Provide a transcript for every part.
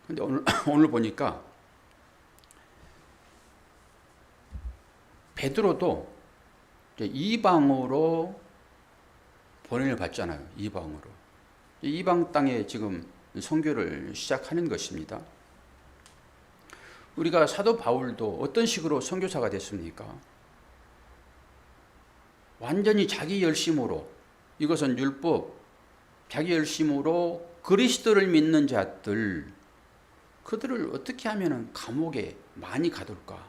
근데 오늘, 오늘 보니까 베드로도 이방으로 보냄을 받잖아요. 이방으로. 이방 땅에 지금 선교를 시작하는 것입니다. 우리가 사도 바울도 어떤 식으로 선교사가 됐습니까? 완전히 자기 열심으로, 이것은 율법, 자기 열심으로 그리스도를 믿는 자들, 그들을 어떻게 하면 감옥에 많이 가둘까?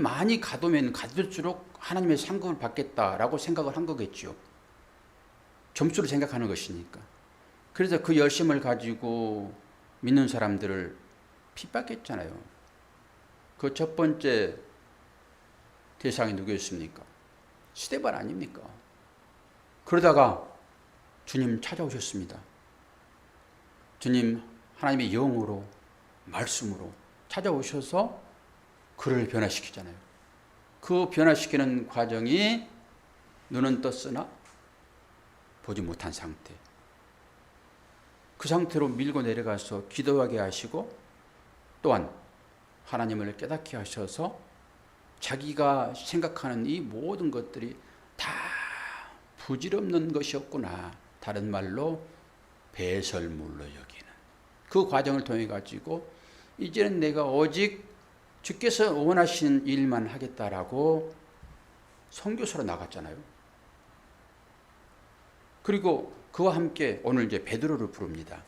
많이 가두면 가둘수록 하나님의 상급을 받겠다라고 생각을 한 거겠죠. 점수를 생각하는 것이니까. 그래서 그 열심을 가지고 믿는 사람들을 핍박했잖아요. 그 첫 번째 대상이 누구였습니까? 스데반 아닙니까? 그러다가 주님 찾아오셨습니다. 주님 하나님의 영으로, 말씀으로 찾아오셔서 그를 변화시키잖아요. 그 변화시키는 과정이 눈은 떴으나 보지 못한 상태. 그 상태로 밀고 내려가서 기도하게 하시고 또한 하나님을 깨닫게 하셔서 자기가 생각하는 이 모든 것들이 다 부질없는 것이었구나. 다른 말로 배설물로 여기는 그 과정을 통해 가지고 이제는 내가 오직 주께서 원하신 일만 하겠다라고 선교사로 나갔잖아요. 그리고 그와 함께 오늘 이제 베드로를 부릅니다.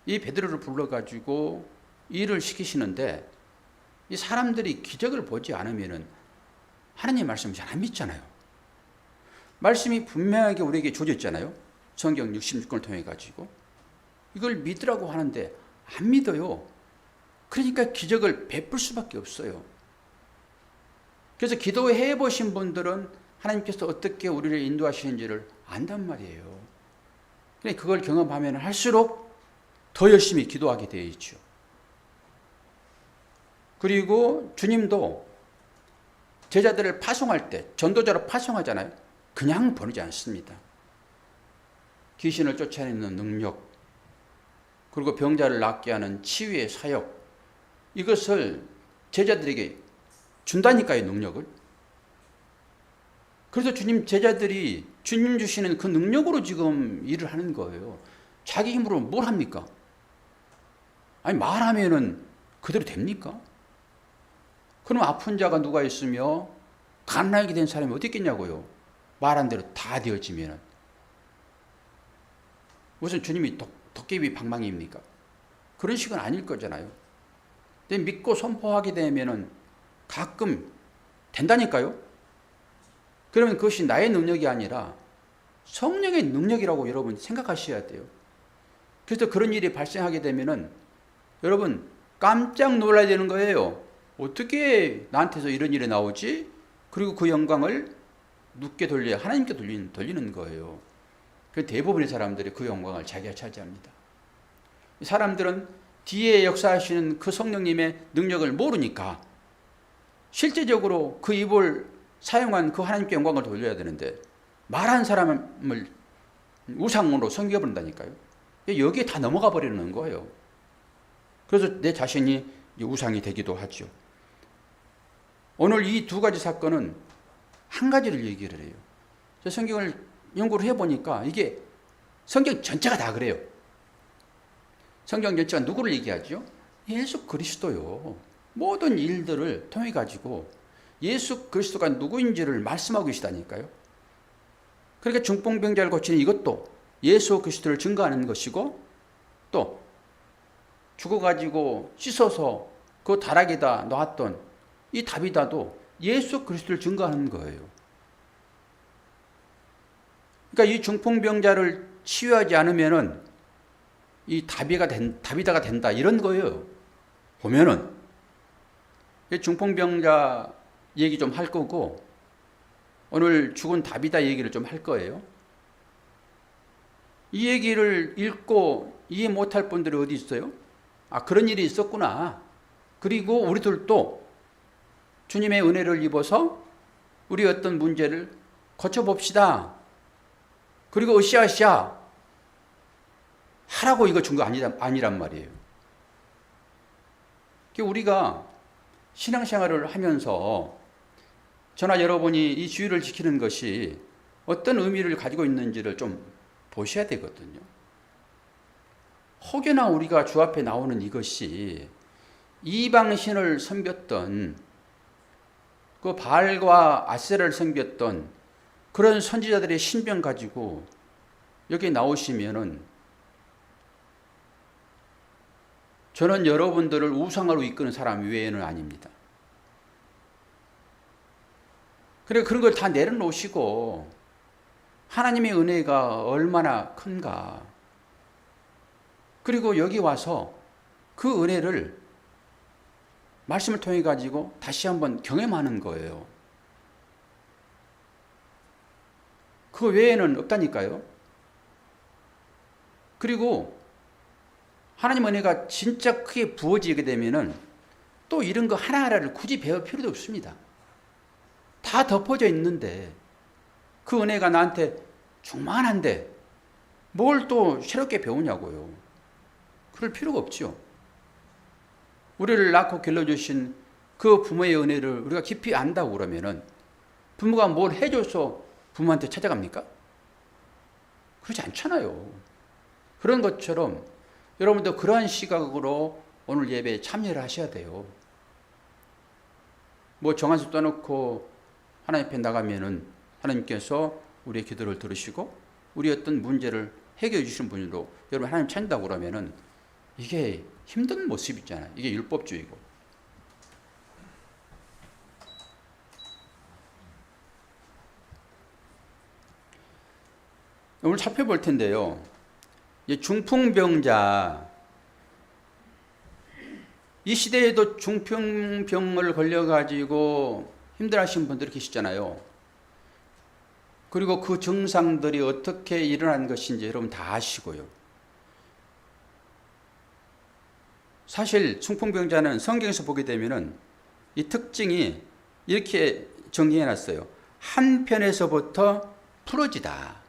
이 베드로를 불러가지고 일을 시키시는데 이 사람들이 기적을 보지 않으면은 하나님의 말씀을 잘 안 믿잖아요. 말씀이 분명하게 우리에게 주어졌잖아요. 성경 66권을 통해 가지고 이걸 믿으라고 하는데 안 믿어요. 그러니까 기적을 베풀 수밖에 없어요. 그래서 기도해 보신 분들은 하나님께서 어떻게 우리를 인도하시는지를 안단 말이에요. 그러니까 그걸 경험하면 할수록 더 열심히 기도하게 되어 있죠. 그리고 주님도 제자들을 파송할 때 전도자로 파송하잖아요. 그냥 보내지 않습니다. 귀신을 쫓아내는 능력, 그리고 병자를 낫게 하는 치유의 사역, 이것을 제자들에게 준다니까요, 능력을. 그래서 주님 제자들이 주님 주시는 그 능력으로 지금 일을 하는 거예요. 자기 힘으로 뭘 합니까? 아니, 말하면은 그대로 됩니까? 그럼 아픈 자가 누가 있으며 가난하게 된 사람이 어디 있겠냐고요. 말한 대로 다 되어지면. 무슨 주님이 도깨비 방망이입니까? 그런 식은 아닐 거잖아요. 근데 믿고 선포하게 되면은 가끔 된다니까요. 그러면 그것이 나의 능력이 아니라 성령의 능력이라고 여러분 생각하셔야 돼요. 그래서 그런 일이 발생하게 되면은 여러분 깜짝 놀라야 되는 거예요. 어떻게 나한테서 이런 일이 나오지? 그리고 그 영광을 누구께 돌려야 하나님께 돌리는 거예요. 그 대부분의 사람들이 그 영광을 자기가 차지합니다. 사람들은 뒤에 역사하시는 그 성령님의 능력을 모르니까 실제적으로 그 입을 사용한 그 하나님께 영광을 돌려야 되는데 말한 사람을 우상으로 섬겨버린다니까요. 여기에 다 넘어가 버리는 거예요. 그래서 내 자신이 우상이 되기도 하죠. 오늘 이 두 가지 사건은 한 가지를 얘기를 해요. 성경을 연구를 해보니까 이게 성경 전체가 다 그래요. 성경 전체가 누구를 얘기하죠? 예수 그리스도요. 모든 일들을 통해 가지고 예수 그리스도가 누구인지를 말씀하고 계시다니까요. 그러니까 중풍병자를 고치는 이것도 예수 그리스도를 증거하는 것이고 또 죽어가지고 씻어서 그 다락에다 놨던 이 다비다도 예수 그리스도를 증거하는 거예요. 그러니까 이 중풍병자를 치유하지 않으면은 이 다비다가 된다 이런 거예요. 보면은 중풍병자 얘기 좀 할 거고 오늘 죽은 다비다 얘기를 좀 할 거예요. 이 얘기를 읽고 이해 못할 분들이 어디 있어요? 아, 그런 일이 있었구나. 그리고 우리들도 주님의 은혜를 입어서 우리 어떤 문제를 고쳐봅시다. 그리고 으쌰으쌰 하라고 이거 준 거 아니란 말이에요. 우리가 신앙생활을 하면서 저나 여러분이 이 주의를 지키는 것이 어떤 의미를 가지고 있는지를 좀 보셔야 되거든요. 혹여나 우리가 주 앞에 나오는 이것이 이방신을 섬겼던 그 바알과 아세라를 섬겼던 그런 선지자들의 신병 가지고 여기 나오시면은 저는 여러분들을 우상으로 이끄는 사람 외에는 아닙니다. 그래 그런 걸 다 내려놓으시고 하나님의 은혜가 얼마나 큰가. 그리고 여기 와서 그 은혜를 말씀을 통해 가지고 다시 한번 경험하는 거예요. 그 외에는 없다니까요. 그리고 하나님 은혜가 진짜 크게 부어지게 되면은 또 이런 거 하나하나를 굳이 배울 필요도 없습니다. 다 덮어져 있는데 그 은혜가 나한테 충만한데 뭘 또 새롭게 배우냐고요. 그럴 필요가 없죠. 우리를 낳고 길러주신 그 부모의 은혜를 우리가 깊이 안다고 그러면은 부모가 뭘 해줘서 부모한테 찾아갑니까? 그렇지 않잖아요. 그런 것처럼 여러분도 그러한 시각으로 오늘 예배에 참여를 하셔야 돼요. 뭐 정한수 떠놓고 하나님 앞에 나가면은 하나님께서 우리의 기도를 들으시고 우리 어떤 문제를 해결해 주시는 분으로 여러분 하나님 찾는다고 그러면은 이게 힘든 모습이잖아요. 이게 율법주의고. 오늘 살펴볼 텐데요. 중풍병자, 이 시대에도 중풍병을 걸려가지고 힘들어하시는 분들이 계시잖아요. 그리고 그 증상들이 어떻게 일어난 것인지 여러분 다 아시고요. 사실 중풍병자는 성경에서 보게 되면은 이 특징이 이렇게 정리해 놨어요. 한편에서부터 풀어지다.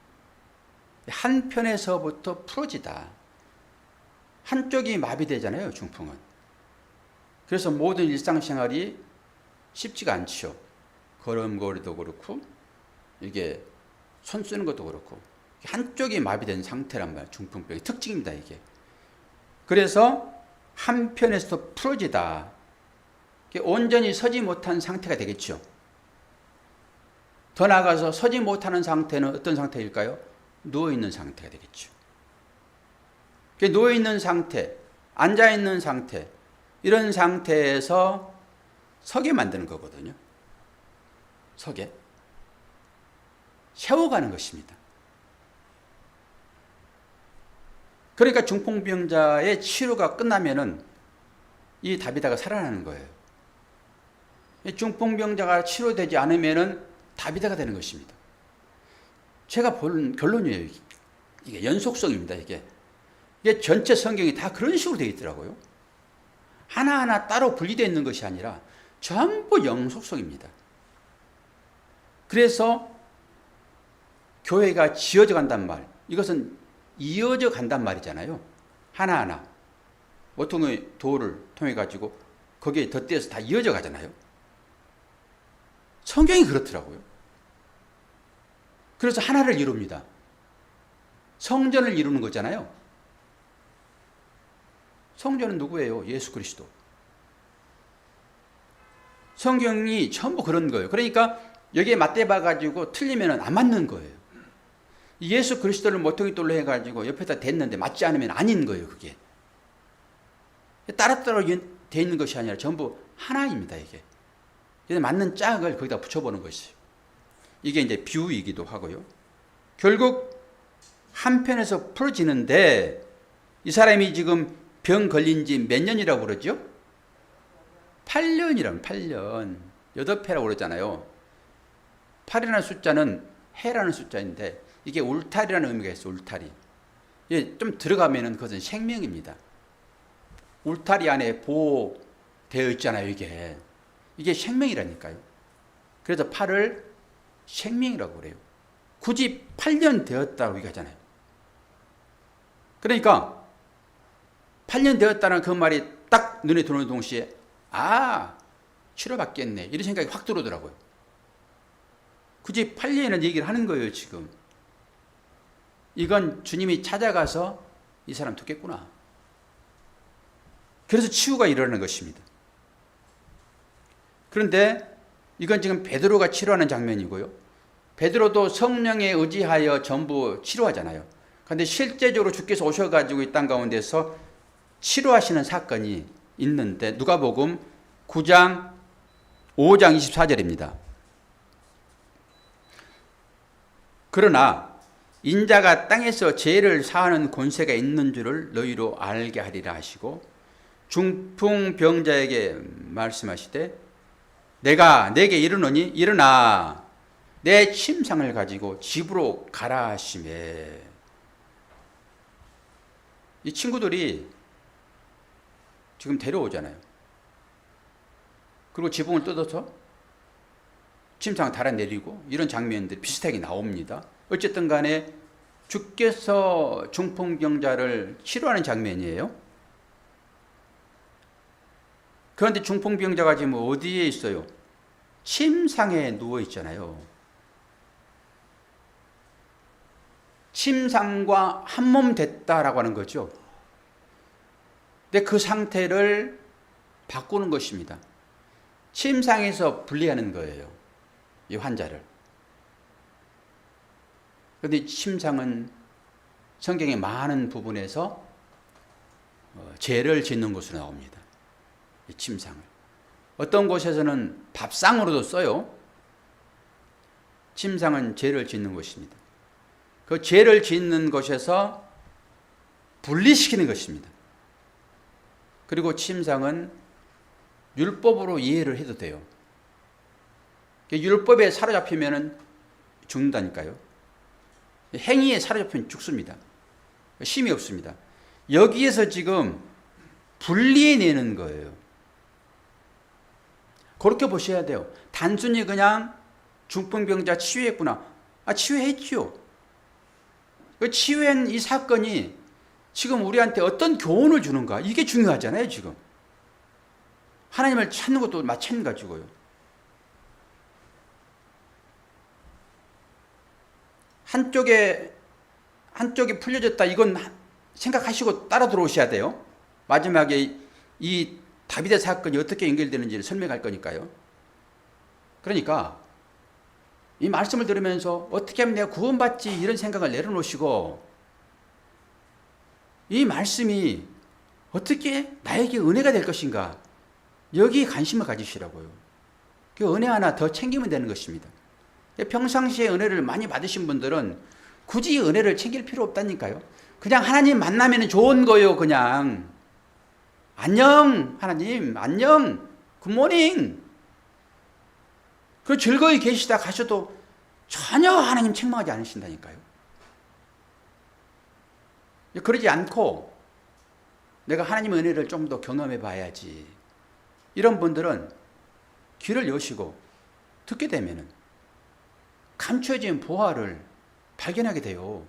한편에서부터 풀어지다. 한쪽이 마비되잖아요, 중풍은. 그래서 모든 일상생활이 쉽지가 않죠. 걸음걸이도 그렇고 이게 손 쓰는 것도 그렇고 한쪽이 마비된 상태란 말이에요. 중풍병의 특징입니다, 이게. 그래서 한편에서 풀어지다. 온전히 서지 못한 상태가 되겠죠. 더 나아가서 서지 못하는 상태는 어떤 상태일까요? 누워있는 상태가 되겠죠. 누워있는 상태, 앉아있는 상태, 이런 상태에서 서게 만드는 거거든요. 서게. 세워가는 것입니다. 그러니까 중풍병자의 치료가 끝나면은 이 다비다가 살아나는 거예요. 중풍병자가 치료되지 않으면은 다비다가 되는 것입니다. 제가 본 결론이에요. 이게 연속성입니다. 이게 전체 성경이 다 그런 식으로 되어 있더라고요. 하나하나 따로 분리되어 있는 것이 아니라 전부 연속성입니다. 그래서 교회가 지어져 간단 말, 이것은 이어져 간단 말이잖아요. 하나하나. 보통의 도를 통해 가지고 거기에 덧대어서 다 이어져 가잖아요. 성경이 그렇더라고요. 그래서 하나를 이룹니다. 성전을 이루는 거잖아요. 성전은 누구예요? 예수 그리스도. 성경이 전부 그런 거예요. 그러니까 여기에 맞대봐 가지고 틀리면 안 맞는 거예요. 예수 그리스도를 모퉁이 돌로 해가지고 옆에다 댔는데 맞지 않으면 아닌 거예요, 그게. 따로따로 돼 있는 것이 아니라 전부 하나입니다, 이게. 그래서 맞는 짝을 거기다 붙여보는 것이에요. 이게 이제 비유이기도 하고요. 결국 한편에서 풀어지는데 이 사람이 지금 병 걸린 지 몇 년이라고 그러죠? 8년이라면 8년. 8회라고 그러잖아요. 8이라는 숫자는 해라는 숫자인데 이게 울타리라는 의미가 있어요. 울타리. 예, 좀 들어가면은 그것은 생명입니다. 울타리 안에 보호되어 있잖아요. 이게 생명이라니까요. 그래서 8을 생명이라고 그래요. 굳이 8년 되었다고 얘기하잖아요. 그러니까 8년 되었다는 그 말이 딱 눈에 들어오는 동시에 치료받겠네 이런 생각이 확 들어오더라고요. 굳이 8년이라는 얘기를 하는 거예요. 지금 이건 주님이 찾아가서 이 사람 듣겠구나. 그래서 치유가 일어나는 것입니다. 그런데 이건 지금 베드로가 치료하는 장면이고요. 베드로도 성령에 의지하여 전부 치료하잖아요. 그런데 실제적으로 주께서 오셔가지고 이 땅 가운데서 치료하시는 사건이 있는데 누가복음 9장 5장 24절입니다. 그러나 인자가 땅에서 죄를 사하는 권세가 있는 줄을 너희로 알게 하리라 하시고 중풍병자에게 말씀하시되 내가 내게 이르노니 일어나 내 침상을 가지고 집으로 가라 하시매. 이 친구들이 지금 데려오잖아요. 그리고 지붕을 뜯어서 침상을 달아내리고 이런 장면들 비슷하게 나옵니다. 어쨌든 간에 주께서 중풍병자를 치료하는 장면이에요. 그런데 중풍병자가 지금 어디에 있어요? 침상에 누워 있잖아요. 침상과 한 몸 됐다라고 하는 거죠. 근데 그 상태를 바꾸는 것입니다. 침상에서 분리하는 거예요. 이 환자를. 그런데 침상은 성경의 많은 부분에서 죄를 짓는 곳으로 나옵니다. 이 침상을. 어떤 곳에서는 밥상으로도 써요. 침상은 죄를 짓는 곳입니다. 그 죄를 짓는 곳에서 분리시키는 것입니다. 그리고 침상은 율법으로 이해를 해도 돼요. 율법에 사로잡히면 죽는다니까요. 행위에 사로잡히면 죽습니다. 힘이 없습니다. 여기에서 지금 분리해내는 거예요. 그렇게 보셔야 돼요. 단순히 그냥 중풍병자 치유했구나. 치유했죠. 그 치유한 이 사건이 지금 우리한테 어떤 교훈을 주는가? 이게 중요하잖아요, 지금. 하나님을 찾는 것도 마찬가지고요. 한쪽이 풀려졌다. 이건 생각하시고 따라 들어오셔야 돼요. 마지막에 이 다윗의 사건이 어떻게 연결되는지를 설명할 거니까요. 그러니까 이 말씀을 들으면서 어떻게 하면 내가 구원받지 이런 생각을 내려놓으시고 이 말씀이 어떻게 나에게 은혜가 될 것인가 여기에 관심을 가지시라고요. 그 은혜 하나 더 챙기면 되는 것입니다. 평상시에 은혜를 많이 받으신 분들은 굳이 이 은혜를 챙길 필요 없다니까요. 그냥 하나님 만나면 좋은 거예요. 그냥 안녕 하나님 안녕 굿모닝 그 즐거이 계시다 가셔도 전혀 하나님 책망하지 않으신다니까요. 그러지 않고 내가 하나님의 은혜를 좀 더 경험해 봐야지. 이런 분들은 귀를 여시고 듣게 되면은 감춰진 보화를 발견하게 돼요.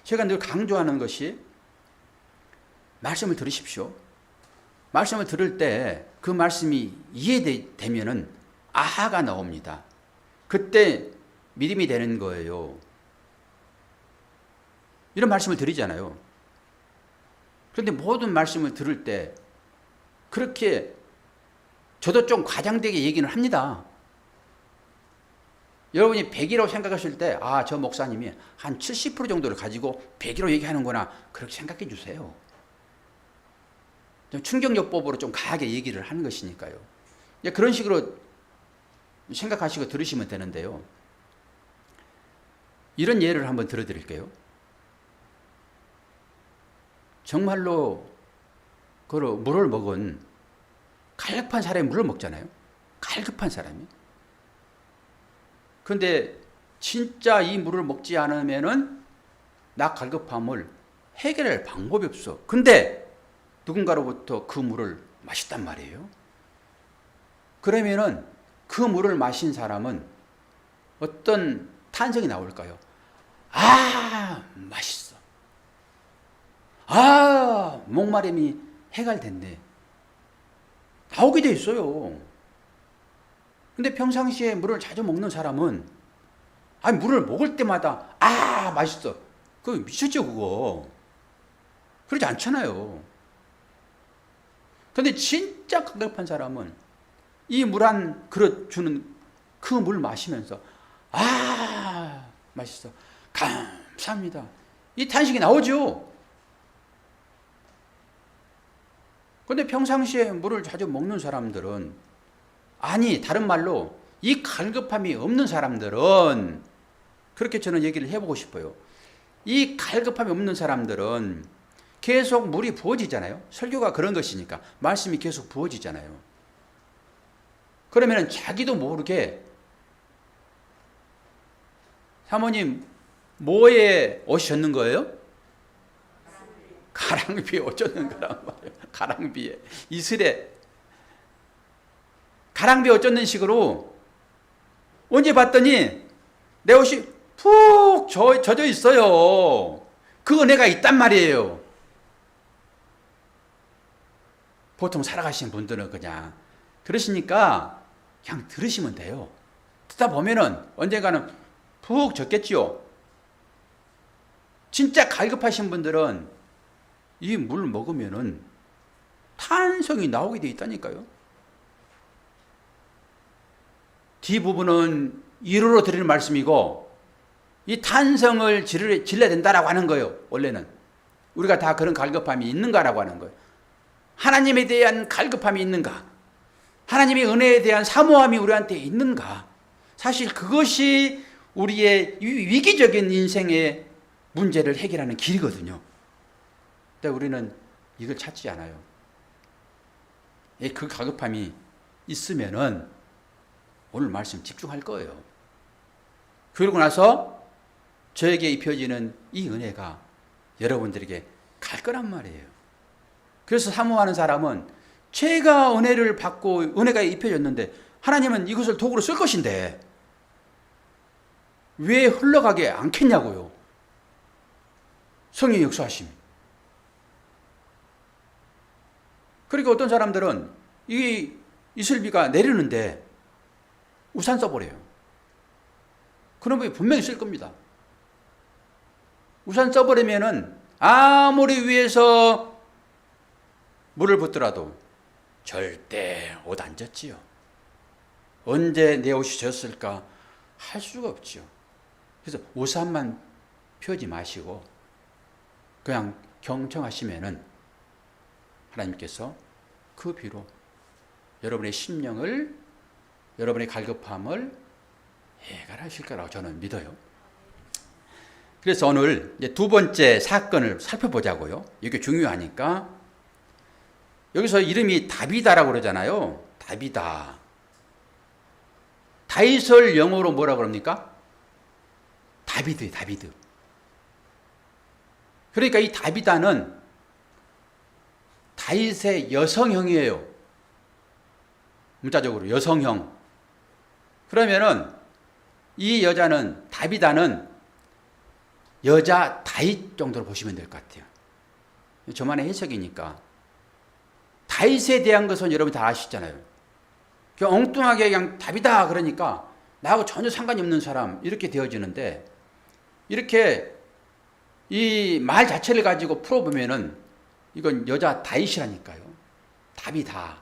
제가 늘 강조하는 것이 말씀을 들으십시오. 말씀을 들을 때 그 말씀이 이해되면은 아하가 나옵니다. 그때 믿음이 되는 거예요. 이런 말씀을 드리잖아요. 그런데 모든 말씀을 들을 때 그렇게 저도 좀 과장되게 얘기는 합니다. 여러분이 100이라고 생각하실 때 저 목사님이 한 70% 정도를 가지고 100이라고 얘기하는구나 그렇게 생각해 주세요. 좀 충격요법으로 좀 강하게 얘기를 하는 것이니까요. 그런 식으로 생각하시고 들으시면 되는데요. 이런 예를 한번 들어드릴게요. 정말로 그 물을 먹은 갈급한 사람이 물을 먹잖아요. 갈급한 사람이. 그런데 진짜 이 물을 먹지 않으면은 나 갈급함을 해결할 방법이 없어. 근데 누군가로부터 그 물을 마셨단 말이에요. 그러면은 그 물을 마신 사람은 어떤 탄성이 나올까요? 맛있어. 목마름이 해결됐네. 나오게 돼 있어요. 근데 평상시에 물을 자주 먹는 사람은 물을 먹을 때마다 맛있어. 그거 미쳤죠 그거. 그러지 않잖아요. 근데 진짜 강력한 사람은 이 물 한 그릇 주는 그 물 마시면서 맛있어. 감사합니다. 이 탄식이 나오죠. 근데 평상시에 물을 자주 먹는 사람들은 다른 말로 이 갈급함이 없는 사람들은 그렇게 저는 얘기를 해보고 싶어요. 이 갈급함이 없는 사람들은 계속 물이 부어지잖아요. 설교가 그런 것이니까 말씀이 계속 부어지잖아요. 그러면 자기도 모르게 사모님 뭐에 옷이 젖는 거예요? 가랑비에 옷 젖는 거란 말이에요. 가랑비에 이슬에 가랑비에 옷 젖는 식으로 언제 봤더니 내 옷이 푹 젖어 있어요. 그 은혜가 있단 말이에요. 보통 살아가시는 분들은 그냥 들으시니까 그냥 들으시면 돼요. 듣다 보면은 언젠가는 푹 젖겠지요. 진짜 갈급하신 분들은 이 물 먹으면은 탄성이 나오게 돼 있다니까요. 뒷부분은 이루로 드리는 말씀이고 이 탄성을 질러야 된다라고 하는 거예요. 원래는 우리가 다 그런 갈급함이 있는가라고 하는 거예요. 하나님에 대한 갈급함이 있는가? 하나님의 은혜에 대한 사모함이 우리한테 있는가? 사실 그것이 우리의 위기적인 인생의 문제를 해결하는 길이거든요. 근데 우리는 이걸 찾지 않아요. 그 갈급함이 있으면은 오늘 말씀 집중할 거예요. 그러고 나서 저에게 입혀지는 이 은혜가 여러분들에게 갈 거란 말이에요. 그래서 사모하는 사람은 제가 은혜를 받고 은혜가 입혀졌는데 하나님은 이것을 도구로 쓸 것인데 왜 흘러가게 않겠냐고요. 성령의 역사하심. 그러니까 어떤 사람들은 이 이슬비가 내리는데 우산 써버려요. 그런 분이 분명히 쓸 겁니다. 우산 써버리면은 아무리 위에서 물을 붓더라도 절대 옷 안 젖지요. 언제 내 옷이 젖었을까 할 수가 없지요. 그래서 우산만 펴지 마시고 그냥 경청하시면은 하나님께서 그 비로 여러분의 심령을, 여러분의 갈급함을 해결하실 거라고 저는 믿어요. 그래서 오늘 이제 두 번째 사건을 살펴보자고요. 이게 중요하니까. 여기서 이름이 다비다라고 그러잖아요. 다비다. 다윗을 영어로 뭐라고 그럽니까? 다비드예요, 다비드. 그러니까 이 다비다는 다윗의 여성형이에요. 문자적으로 여성형. 그러면은 이 여자는 다비다는 여자 다윗 정도로 보시면 될 것 같아요. 저만의 해석이니까. 다윗에 대한 것은 여러분 다 아시잖아요. 그냥 엉뚱하게 그냥 다비다 그러니까 나하고 전혀 상관이 없는 사람 이렇게 되어지는데 이렇게 이 말 자체를 가지고 풀어보면은 이건 여자 다윗이라니까요. 다비다.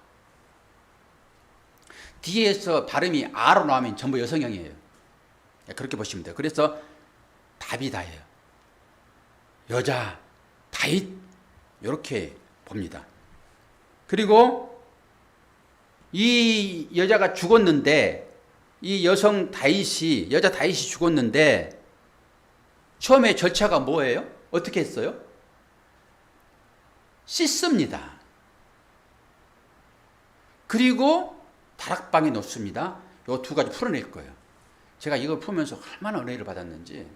뒤에서 발음이 아로 나오면 전부 여성형이에요. 그렇게 보시면 돼요. 그래서 다비다예요. 여자 다윗 이렇게 봅니다. 그리고 이 여자가 죽었는데 이 여성 다윗이 여자 다윗이 죽었는데 처음에 절차가 뭐예요? 어떻게 했어요? 씻습니다. 그리고 다락방에 놓습니다. 이 두 가지 풀어낼 거예요. 제가 이걸 풀면서 얼마나 은혜를 받았는지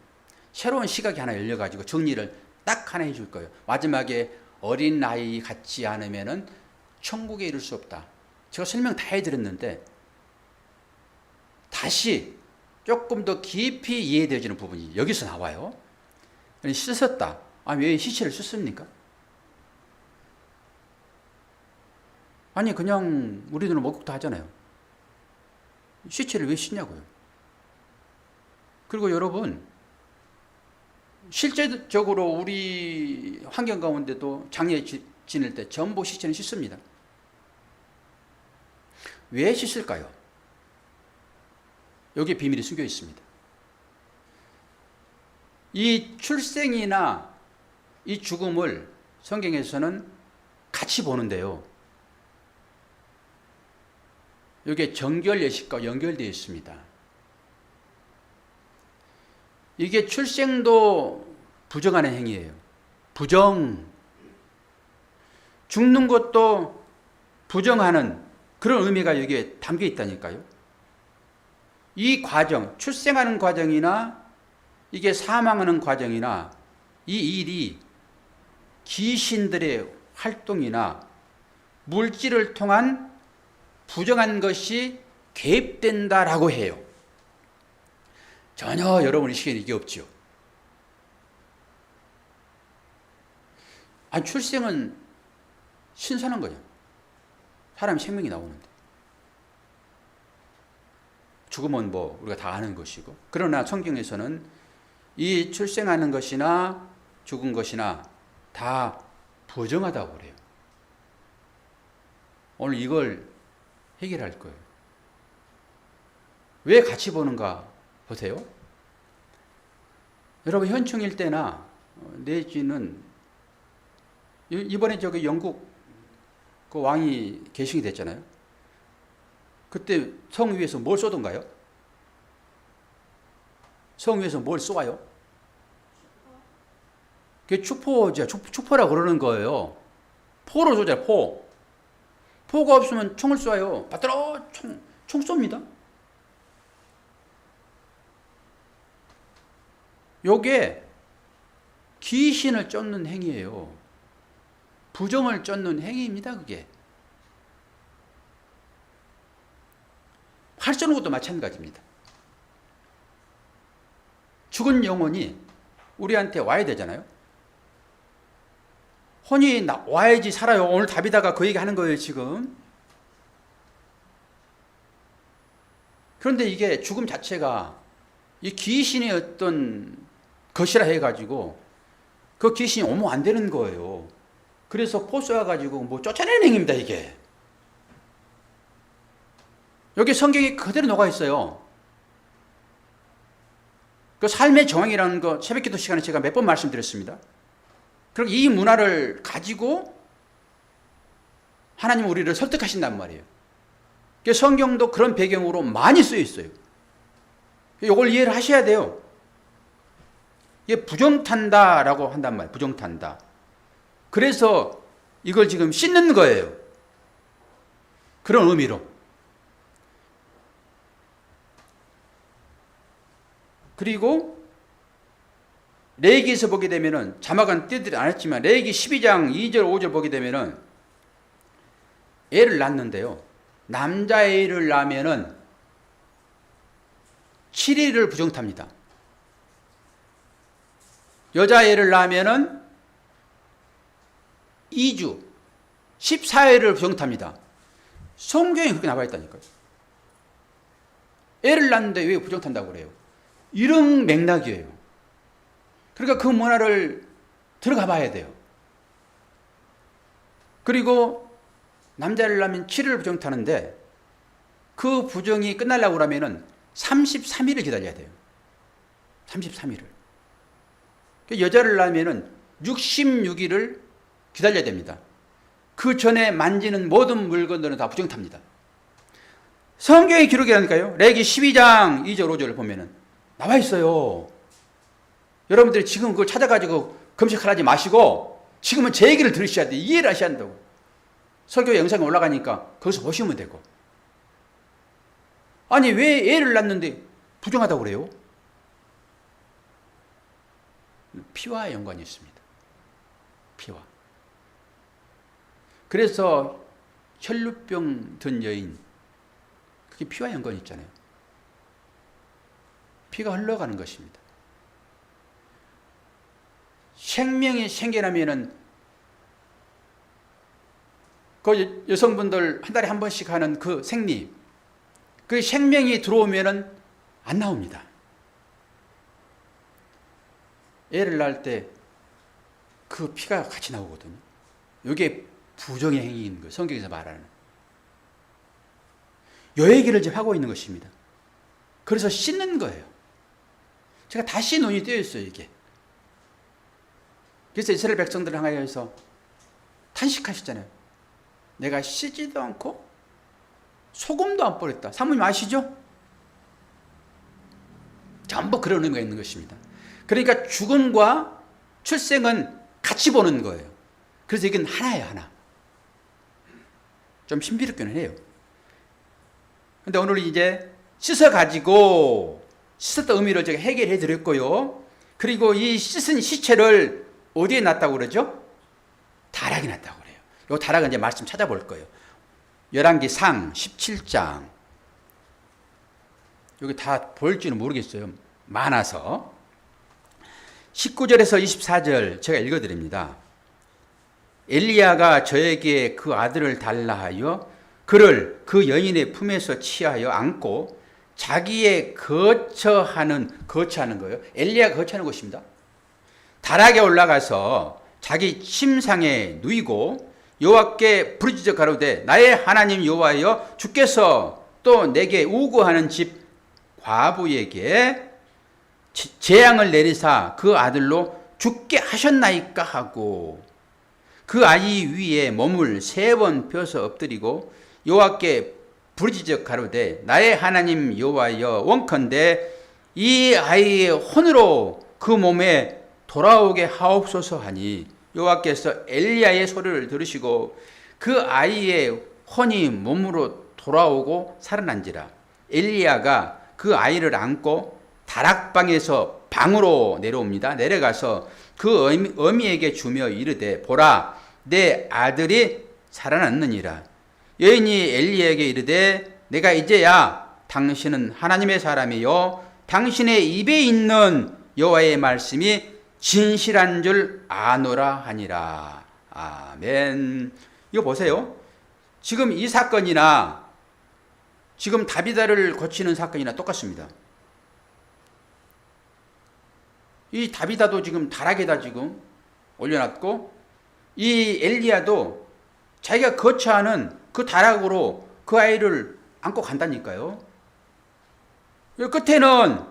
새로운 시각이 하나 열려가지고 정리를 딱 하나 해줄 거예요. 마지막에 어린 나이 같지 않으면은 천국에 이를 수 없다. 제가 설명 다 해드렸는데 다시 조금 더 깊이 이해되어지는 부분이 여기서 나와요. 씻었다. 왜 시체를 씻습니까? 아니 그냥 우리들은 목욕도 하잖아요. 시체를 왜 씻냐고요. 그리고 여러분, 실제적으로 우리 환경 가운데도 장례 지낼 때 전부 시체는 씻습니다. 왜 씻을까요? 여기에 비밀이 숨겨 있습니다. 이 출생이나 이 죽음을 성경에서는 같이 보는데요. 여기에 정결 예식과 연결되어 있습니다. 이게 출생도 부정하는 행위예요. 부정. 죽는 것도 부정하는 그런 의미가 여기에 담겨 있다니까요. 이 과정, 출생하는 과정이나 이게 사망하는 과정이나 이 일이 귀신들의 활동이나 물질을 통한 부정한 것이 개입된다라고 해요. 전혀 여러분의 시계에 이게 없지요. 아니, 출생은 신선한 거죠. 사람 생명이 나오는데. 죽음은 뭐 우리가 다 아는 것이고. 그러나 성경에서는 이 출생하는 것이나 죽은 것이나 다 부정하다고 그래요. 오늘 이걸 해결할 거예요. 왜 같이 보는가 보세요. 여러분, 현충일 때나 내지는 이번에 저기 영국 그 왕이 계승이 됐잖아요. 그때 성 위에서 뭘 쏘던가요? 성 위에서 뭘 쏘아요? 그게 추포죠. 추포라고 그러는 거예요. 포로 쏘잖아요. 포. 포가 없으면 총을 쏘아요. 받들어 총 쏩니다. 요게 귀신을 쫓는 행위예요. 부정을 쫓는 행위입니다. 그게. 팔 쏘는 것도 마찬가지입니다. 죽은 영혼이 우리한테 와야 되잖아요. 혼이 와야지 살아요. 오늘 답이다가 그 얘기 하는 거예요, 지금. 그런데 이게 죽음 자체가 이 귀신의 어떤 것이라 해가지고 그 귀신이 오면 안 되는 거예요. 그래서 포 쏘아가지고 뭐 쫓아내는 행위입니다, 이게. 여기 성경이 그대로 녹아 있어요. 그 삶의 정황이라는 거 새벽기도 시간에 제가 몇 번 말씀드렸습니다. 그리고 이 문화를 가지고 하나님은 우리를 설득하신단 말이에요. 성경도 그런 배경으로 많이 쓰여 있어요. 이걸 이해를 하셔야 돼요. 이게 부정탄다라고 한단 말이에요. 부정탄다. 그래서 이걸 지금 씻는 거예요. 그런 의미로. 그리고 레위기에서 보게 되면은 자막은 띄어드리지 않았지만 레위기 12장 2절 5절 보게 되면은 애를 낳는데요. 남자애를 낳으면은 7일을 부정탑니다. 여자애를 낳으면은 2주 14일을 부정탑니다. 성경에 그렇게 나와 있다니까요. 애를 낳는데 왜 부정탄다고 그래요? 이런 맥락이에요. 그러니까 그 문화를 들어가 봐야 돼요. 그리고 남자를 낳으면 7일을 부정타는데 그 부정이 끝나려고 그러면은 33일을 기다려야 돼요. 33일을. 여자를 낳으면은 66일을 기다려야 됩니다. 그 전에 만지는 모든 물건들은 다 부정탑니다. 성경의 기록이라니까요. 레위기 12장 2절 5절을 보면은 나와 있어요. 여러분들이 지금 그걸 찾아가지고 검색하지 마시고 지금은 제 얘기를 들으셔야 돼요. 이해를 하셔야 한다고. 설교 영상이 올라가니까 거기서 보시면 되고. 아니 왜 애를 낳는데 부정하다고 그래요? 피와 연관이 있습니다. 피와. 그래서 혈루병 든 여인, 그게 피와 연관이 있잖아요. 피가 흘러가는 것입니다. 생명이 생겨나면은 그 여성분들 한 달에 한 번씩 하는 그 생리, 그 생명이 들어오면은 안 나옵니다. 애를 낳을 때 그 피가 같이 나오거든요. 이게 부정의 행위인 거예요. 성경에서 말하는. 요 얘기를 지금 하고 있는 것입니다. 그래서 씻는 거예요. 제가 다시 눈이 뜨였어요, 이게. 그래서 이스라엘 백성들을 향하여서 탄식하셨잖아요. 내가 씻지도 않고 소금도 안 뿌렸다. 사모님 아시죠? 전부 그런 의미가 있는 것입니다. 그러니까 죽음과 출생은 같이 보는 거예요. 그래서 이건 하나예요, 하나. 좀 신비롭기는 해요. 근데 오늘 이제 씻어가지고 씻었던 의미를 제가 해결해 드렸고요. 그리고 이 씻은 시체를 어디에 놨다고 그러죠? 다락에 놨다고 그래요. 이 다락은 이제 말씀 찾아볼 거예요. 열왕기상 17장. 여기 다 볼지는 모르겠어요. 많아서. 19절에서 24절 제가 읽어드립니다. 엘리야가 저에게 그 아들을 달라 하여 그를 그 여인의 품에서 취하여 안고 자기의 거처하는 거예요. 엘리야가 거처하는 곳입니다. 다락에 올라가서 자기 침상에 누이고 여호와께 부르짖어 가로되 나의 하나님 여호와여 주께서 또 내게 우고하는 집 과부에게 재앙을 내리사 그 아들로 죽게 하셨나이까 하고 그 아이 위에 몸을 3번 펴서 엎드리고 여호와께 부르짖어 가로되 나의 하나님 여호와여 원컨대 이 아이의 혼으로 그 몸에 돌아오게 하옵소서 하니 여호와께서 엘리야의 소리를 들으시고 그 아이의 혼이 몸으로 돌아오고 살아난지라. 엘리야가 그 아이를 안고 다락방에서 방으로 내려옵니다. 내려가서 그 어미에게 주며 이르되 보라 내 아들이 살아났느니라. 여인이 엘리야에게 이르되 내가 이제야 당신은 하나님의 사람이요 당신의 입에 있는 여호와의 말씀이 진실한 줄 아노라 하니라. 아멘. 이거 보세요. 지금 이 사건이나 지금 다비다를 고치는 사건이나 똑같습니다. 이 다비다도 지금 다락에다 지금 올려놨고 이 엘리야도 자기가 거처하는 그 다락으로 그 아이를 안고 간다니까요. 끝에는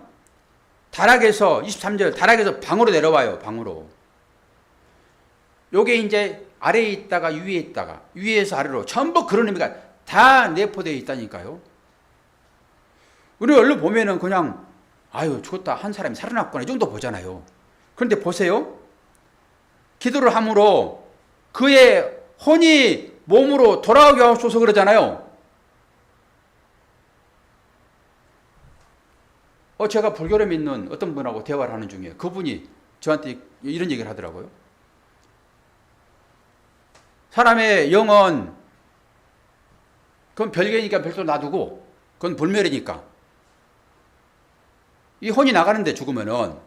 다락에서 23절 다락에서 방으로 내려와요. 방으로. 요게 이제 아래에 있다가 위에 있다가 위에서 아래로 전부 그런 의미가 다 내포되어 있다니까요. 우리 얼른 보면은 그냥 아유 죽었다 한 사람이 살아났구나 이 정도 보잖아요. 그런데 보세요. 기도를 함으로 그의 혼이 몸으로 돌아오게 하옵소서 그러잖아요. 제가 불교를 믿는 어떤 분하고 대화를 하는 중에 그분이 저한테 이런 얘기를 하더라고요. 사람의 영은 그건 별개니까 별도 놔두고 그건 불멸이니까 이 혼이 나가는데 죽으면은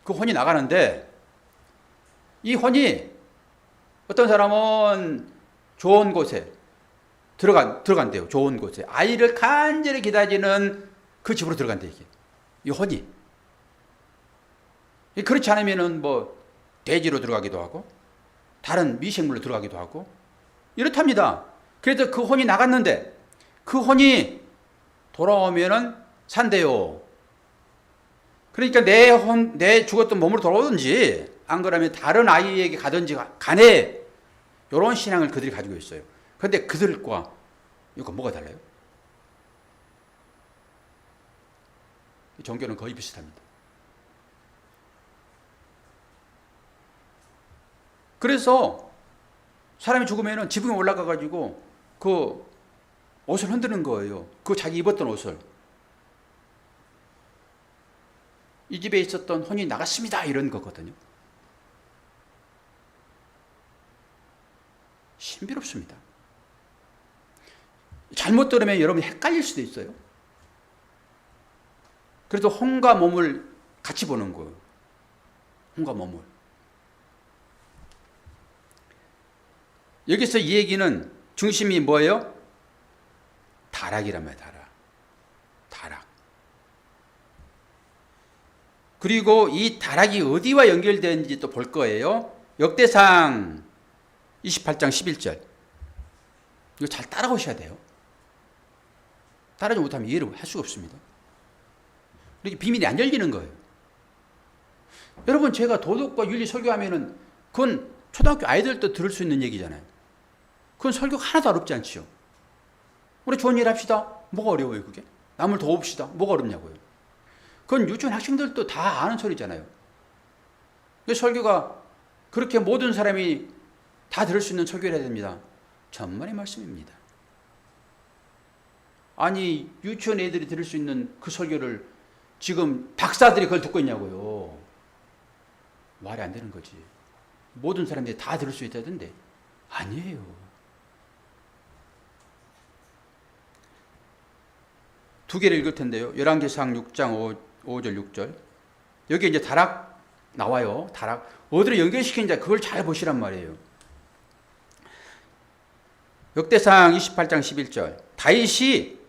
그 혼이 나가는데 이 혼이 어떤 사람은 좋은 곳에 들어간대요. 좋은 곳에 아이를 간절히 기다리는 그 집으로 들어간대 이게. 이 혼이. 그렇지 않으면은 뭐 돼지로 들어가기도 하고 다른 미생물로 들어가기도 하고 이렇답니다. 그래서 그 혼이 나갔는데 그 혼이 돌아오면은 산대요. 그러니까 내 죽었던 몸으로 돌아오든지 안 그러면 다른 아이에게 가든지 간에 이런 신앙을 그들이 가지고 있어요. 그런데 그들과 이거 뭐가 달라요? 종교는 거의 비슷합니다. 그래서 사람이 죽으면 지붕에 올라가 가지고 그 옷을 흔드는 거예요. 그 자기 입었던 옷을. 이 집에 있었던 혼이 나갔습니다. 이런 거거든요. 신비롭습니다. 잘못 들으면 여러분이 헷갈릴 수도 있어요. 그래도 혼과 몸을 같이 보는 거예요. 혼과 몸을. 여기서 이 얘기는 중심이 뭐예요? 다락이란 말이에요. 다락. 그리고 이 다락이 어디와 연결되는지 또 볼 거예요. 역대상 28장 11절. 이거 잘 따라오셔야 돼요. 따라오지 못하면 이해를 할 수가 없습니다. 이렇게 비밀이 안 열리는 거예요. 여러분, 제가 도덕과 윤리 설교하면은 그건 초등학교 아이들도 들을 수 있는 얘기잖아요. 그건 설교가 하나도 어렵지 않지요. 우리 좋은 일 합시다. 뭐가 어려워요, 그게? 남을 도웁시다. 뭐가 어렵냐고요. 그건 유치원 학생들도 다 아는 소리잖아요. 설교가 그렇게 모든 사람이 다 들을 수 있는 설교를 해야 됩니다. 천만의 말씀입니다. 아니, 유치원 애들이 들을 수 있는 그 설교를 지금 박사들이 그걸 듣고 있냐고요. 말이 안 되는 거지. 모든 사람들이 다 들을 수 있다던데 아니에요. 두 개를 읽을 텐데요. 열왕기상 6장 5절 6절. 여기 이제 다락 나와요. 다락 어디로 연결시키는지 그걸 잘 보시란 말이에요. 역대상 28장 11절. 다윗이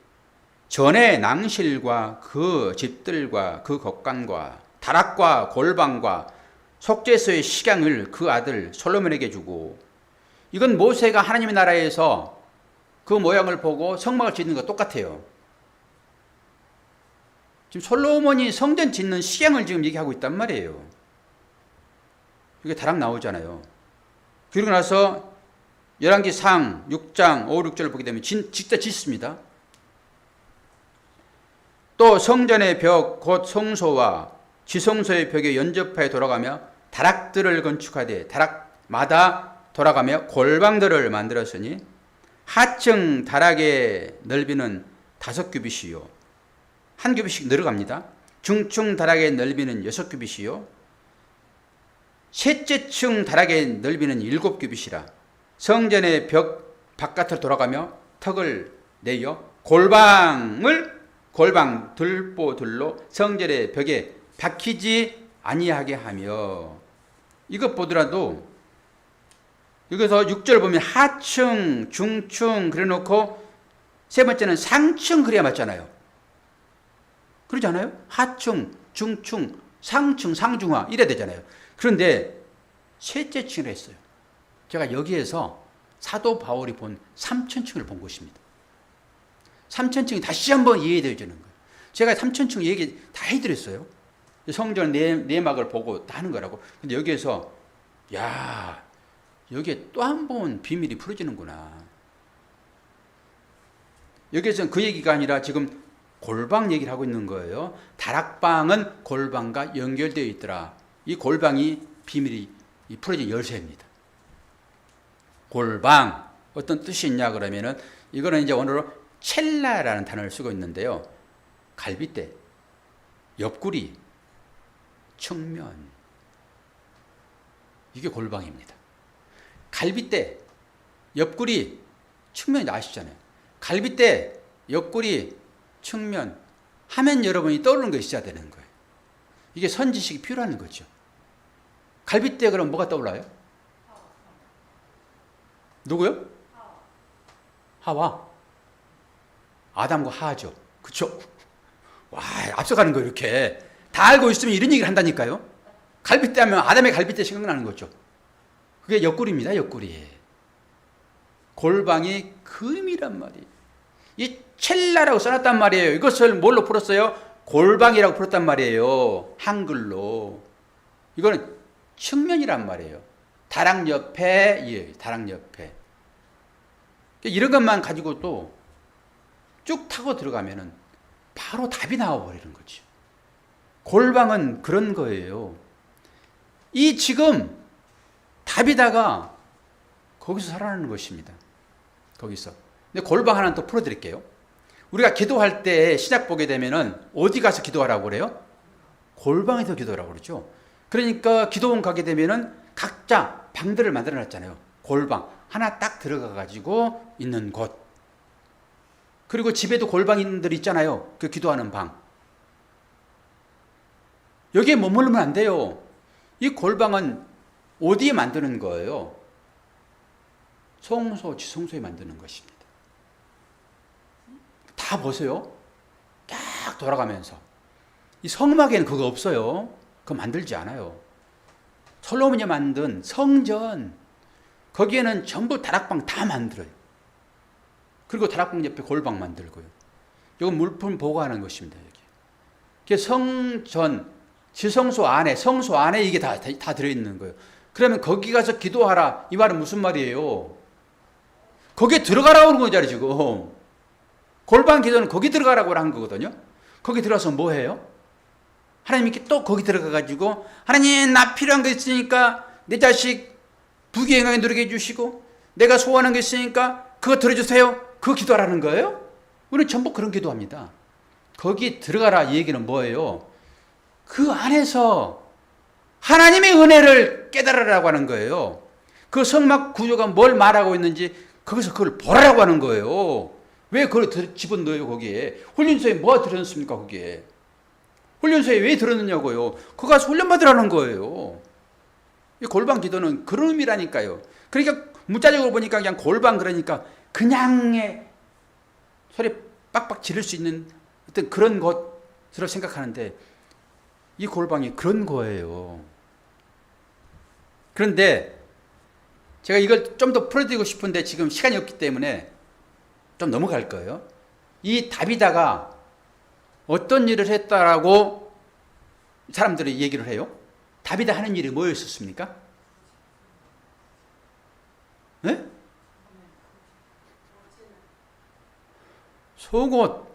전에 낭실과 그 집들과 그 겉간과 다락과 골방과 속죄소의 식양을 그 아들 솔로몬에게 주고, 이건 모세가 하나님의 나라에서 그 모양을 보고 성막을 짓는 거 똑같아요. 지금 솔로몬이 성전 짓는 식양을 지금 얘기하고 있단 말이에요. 이게 다락 나오잖아요. 그리고 나서 열왕기상 6장 5, 6절을 보게 되면 직접 짓습니다. 또 성전의 벽 곧 성소와 지성소의 벽에 연접하여 돌아가며 다락들을 건축하되 다락마다 돌아가며 골방들을 만들었으니 하층 다락의 넓이는 5규빗이요. 한 규빗씩 늘어갑니다. 중층 다락의 넓이는 6규빗이요. 셋째 층 다락의 넓이는 7규빗이라. 성전의 벽 바깥으로 돌아가며 턱을 내어 골방 들보들로 성전의 벽에 박히지 아니하게 하며. 이것 보더라도 여기서 6절 보면 하층, 중층 그래 놓고 세 번째는 상층 그래야 맞잖아요. 그러지 않아요? 하층, 중층, 상층, 상중하 이래야 되잖아요. 그런데 셋째 층을 했어요. 제가 여기에서 사도 바울이 본 3천층을 본 것입니다. 3천층이 다시 한번 이해되어지는 거예요. 제가 3천층 얘기 다 해드렸어요. 성전 내막을 보고 다 하는 거라고. 근데 여기에서 야, 여기에 또 한 번 비밀이 풀어지는구나. 여기에서는 그 얘기가 아니라 지금 골방 얘기를 하고 있는 거예요. 다락방은 골방과 연결되어 있더라. 이 골방이 비밀이 풀어진 열쇠입니다. 골방 어떤 뜻이 있냐 그러면은 이거는 이제 오늘로 첼라라는 단어를 쓰고 있는데요. 갈빗대, 옆구리, 측면, 이게 골방입니다. 갈빗대, 옆구리, 측면 아시잖아요. 갈빗대, 옆구리, 측면 하면 여러분이 떠오르는 것이 있어야 되는 거예요. 이게 선지식이 필요한 거죠. 갈빗대 그럼 뭐가 떠올라요? 누구요? 하와. 아담과 하하죠. 그쵸? 와, 앞서가는 거 이렇게. 다 알고 있으면 이런 얘기를 한다니까요. 갈빗대 하면 아담의 갈빗대 생각나는 거죠. 그게 옆구리입니다. 옆구리. 골방의 금이란 말이에요. 이 첼라라고 써놨단 말이에요. 이것을 뭘로 풀었어요? 골방이라고 풀었단 말이에요. 한글로. 이거는 측면이란 말이에요. 다락 옆에, 다락 옆에. 이런 것만 가지고도 쭉 타고 들어가면은 바로 답이 나와버리는 거죠. 골방은 그런 거예요. 이 지금 다비다가 거기서 살아나는 것입니다. 거기서. 근데 골방 하나 또 풀어드릴게요. 우리가 기도할 때 시작 보게 되면은 어디 가서 기도하라고 그래요? 골방에서 기도하라고 그러죠. 그러니까 기도원 가게 되면은 각자 방들을 만들어 놨잖아요. 골방. 하나 딱 들어가 가지고 있는 곳. 그리고 집에도 골방인들 있잖아요. 그 기도하는 방. 여기에 머물면 안 돼요. 이 골방은 어디에 만드는 거예요? 성소, 지성소에 만드는 것입니다. 다 보세요. 쫙 돌아가면서. 이 성막에는 그거 없어요. 그거 만들지 않아요. 솔로몬이 만든 성전, 거기에는 전부 다락방 다 만들어요. 그리고 다락방 옆에 골방 만들고요. 이건 물품 보관하는 것입니다. 여기. 성전, 지성소 안에, 성소 안에 이게 다 들어있는 거예요. 그러면 거기 가서 기도하라. 이 말은 무슨 말이에요? 거기에 들어가라고 하는 거잖아요, 지금. 골방 기도는 거기 들어가라고 한 거거든요. 거기 들어가서 뭐 해요? 하나님께 또 거기 들어가가지고, 하나님, 나 필요한 거 있으니까 내 자식 부귀영화에 누리게 해주시고, 내가 소원한 게 있으니까 그거 들어주세요. 그거 기도하라는 거예요? 우리는 전부 그런 기도합니다. 거기 들어가라 이 얘기는 뭐예요? 그 안에서 하나님의 은혜를 깨달으라고 하는 거예요. 그 성막 구조가 뭘 말하고 있는지 거기서 그걸 보라고 하는 거예요. 왜 그걸 집어넣어요 거기에? 훈련소에 뭐가 들어넣습니까 거기에? 훈련소에 왜 들어넣냐고요? 그거 가서 훈련받으라는 거예요. 이 골방 기도는 그런 의미라니까요. 그러니까 문자적으로 보니까 그냥 골방 그러니까 그냥의 소리 빡빡 지를 수 있는 어떤 그런 것으로 생각하는데 이 골방이 그런 거예요. 그런데 제가 이걸 좀 더 풀어드리고 싶은데 지금 시간이 없기 때문에 좀 넘어갈 거예요. 이 다비다가 어떤 일을 했다라고 사람들이 얘기를 해요? 다비다 하는 일이 뭐였었습니까? 네? 속옷,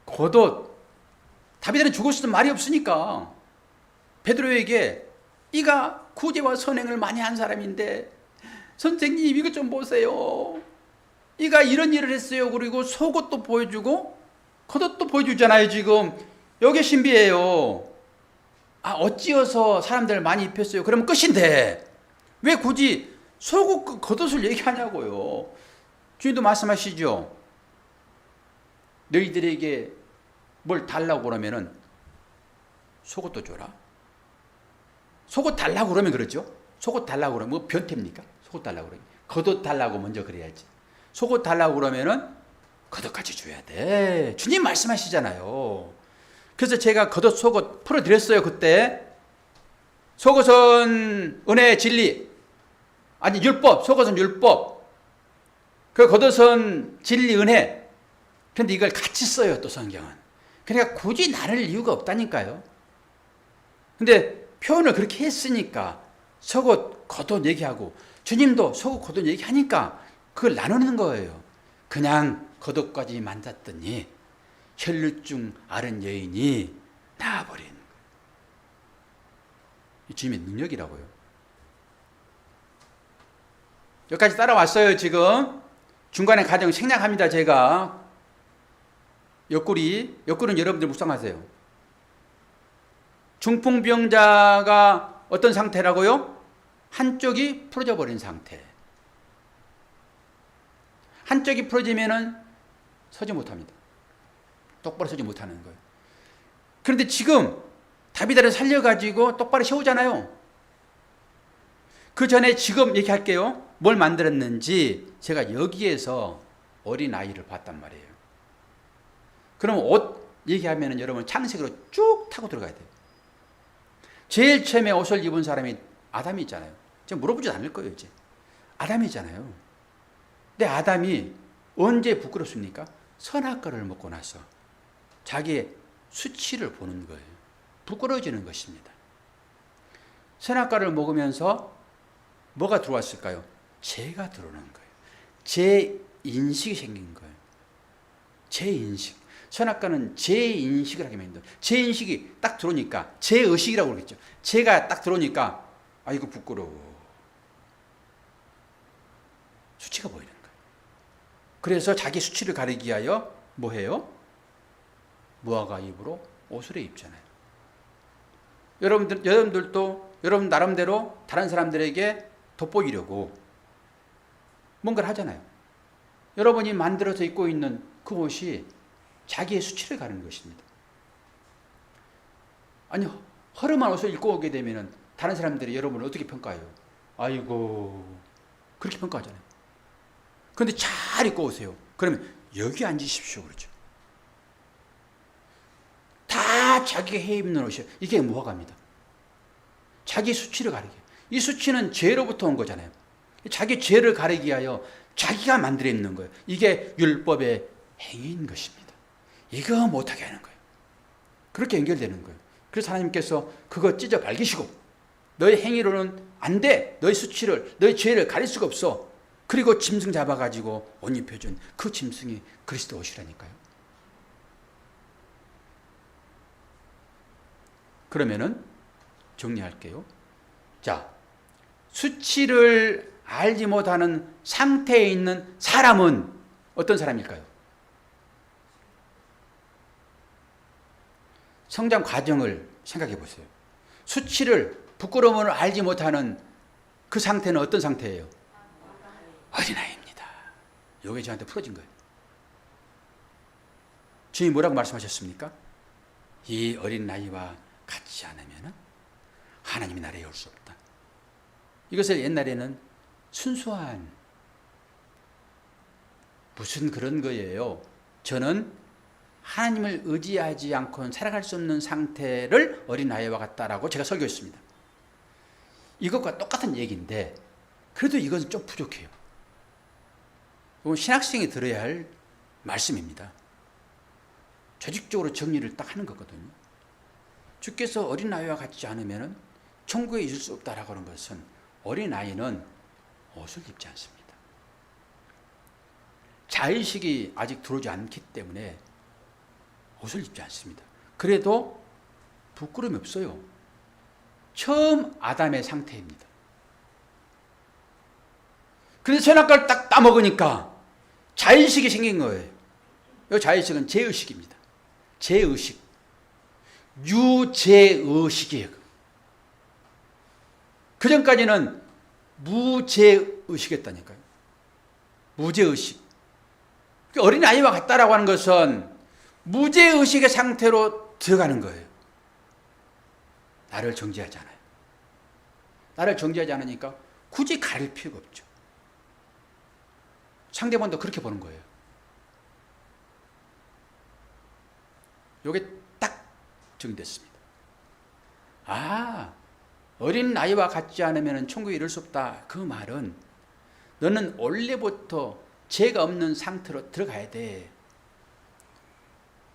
겉옷. 다비다는 죽었을 때 말이 없으니까 베드로에게 이가 구제와 선행을 많이 한 사람인데 선생님 이것 좀 보세요. 이가 이런 일을 했어요. 그리고 속옷도 보여주고 겉옷도 보여주잖아요. 지금 여기 신비해요. 아 어찌어서 사람들 많이 입혔어요. 그러면 끝인데 왜 굳이 속옷 겉옷을 얘기하냐고요. 주님도 말씀하시죠. 너희들에게 뭘 달라고 그러면은 속옷도 줘라. 속옷 달라고 그러면 그렇죠. 속옷 달라고 그러면 뭐 변태입니까? 속옷 달라고 그러면 겉옷 달라고 먼저 그래야지. 속옷 달라고 그러면은 겉옷까지 줘야 돼. 주님 말씀하시잖아요. 그래서 제가 겉옷 속옷 풀어드렸어요. 그때 속옷은 은혜 진리 아니 율법 속옷은 율법 그 겉옷은 진리 은혜. 그런데 이걸 같이 써요. 또 성경은. 그러니까 굳이 나눌 이유가 없다니까요. 근데 표현을 그렇게 했으니까 속옷 겉옷 얘기하고 주님도 속옷 겉옷 얘기하니까 그걸 나누는 거예요. 그냥 겉옷까지 만졌더니 혈류증 앓은 여인이 나아버린 거예요. 주님의 능력이라고요. 여기까지 따라왔어요. 지금 중간에 가정 생략합니다. 제가 옆구리는 여러분들 묵상하세요. 중풍병자가 어떤 상태라고요? 한쪽이 풀어져 버린 상태. 한쪽이 풀어지면은 서지 못합니다. 똑바로 서지 못하는 거예요. 그런데 지금 다비다를 살려가지고 똑바로 세우잖아요. 그 전에 지금 얘기할게요. 뭘 만들었는지 제가 여기에서 어린아이를 봤단 말이에요. 그럼 옷 얘기하면 여러분 창세기로 쭉 타고 들어가야 돼요. 제일 처음에 옷을 입은 사람이 아담이 있잖아요. 제가 물어보지 않을 거예요. 이제 아담이잖아요. 근데 아담이 언제 부끄럽습니까? 선악과를 먹고 나서 자기의 수치를 보는 거예요. 부끄러워지는 것입니다. 선악과를 먹으면서 뭐가 들어왔을까요? 죄가 들어오는 거예요. 제 인식이 생긴 거예요. 제 인식. 선악과는 제 인식을 하게 만든다. 제 인식이 딱 들어오니까 제 의식이라고 그러겠죠. 제가 딱 들어오니까 아 이거 부끄러워. 수치가 보이는 거예요. 그래서 자기 수치를 가리기 위하여 뭐 해요? 무화과 잎으로 옷을 입잖아요. 여러분들도 여러분 나름대로 다른 사람들에게 돋보이려고 뭔가를 하잖아요. 여러분이 만들어서 입고 있는 그 옷이 자기의 수치를 가리는 것입니다. 아니 허름한 옷을 입고 오게 되면 다른 사람들이 여러분을 어떻게 평가해요? 아이고 그렇게 평가하잖아요. 그런데 잘 입고 오세요. 그러면 여기 앉으십시오. 그러죠. 다 자기가 해 입는 옷이에요. 이게 무화과입니다. 자기 수치를 가리게. 이 수치는 죄로부터 온 거잖아요. 자기 죄를 가리기 위하여 자기가 만들어 입는 거예요. 이게 율법의 행위인 것입니다. 이거 못하게 하는 거예요. 그렇게 연결되는 거예요. 그래서 하나님께서 그거 찢어 발기시고 너의 행위로는 안 돼. 너의 수치를, 너의 죄를 가릴 수가 없어. 그리고 짐승 잡아가지고 옷 입혀준 그 짐승이 그리스도 옷이라니까요. 그러면은 정리할게요. 자, 수치를 알지 못하는 상태에 있는 사람은 어떤 사람일까요? 성장 과정을 생각해 보세요. 수치를, 부끄러움을 알지 못하는 그 상태는 어떤 상태예요? 어린아이입니다. 이게 저한테 풀어진 거예요. 주님이 뭐라고 말씀하셨습니까? 이 어린아이와 같지 않으면 하나님의 나라에 올 수 없다. 이것을 옛날에는 순수한 무슨 그런 거예요. 저는 하나님을 의지하지 않고는 살아갈 수 없는 상태를 어린아이와 같다라고 제가 설교했습니다. 이것과 똑같은 얘기인데 그래도 이건 좀 부족해요. 이건 신학생이 들어야 할 말씀입니다. 조직적으로 정리를 딱 하는 거거든요. 주께서 어린아이와 같지 않으면 천국에 있을 수 없다라고 하는 것은 어린아이는 옷을 입지 않습니다. 자의식이 아직 들어오지 않기 때문에 옷을 입지 않습니다. 그래도 부끄러움이 없어요. 처음 아담의 상태입니다. 그래서 선악과를 딱 따먹으니까 자의식이 생긴 거예요. 이 자의식은 제의식입니다. 제의식. 유제의식이에요. 그 전까지는 무제의식이었다니까요. 무제의식. 어린아이와 같다라고 하는 것은 무제의식의 상태로 들어가는 거예요. 나를 정죄하지 않아요. 나를 정죄하지 않으니까 굳이 가릴 필요가 없죠. 상대방도 그렇게 보는 거예요. 이게 딱 정리됐습니다. 아, 어린 아이와 같지 않으면 천국에 이를 수 없다. 그 말은 너는 원래부터 죄가 없는 상태로 들어가야 돼.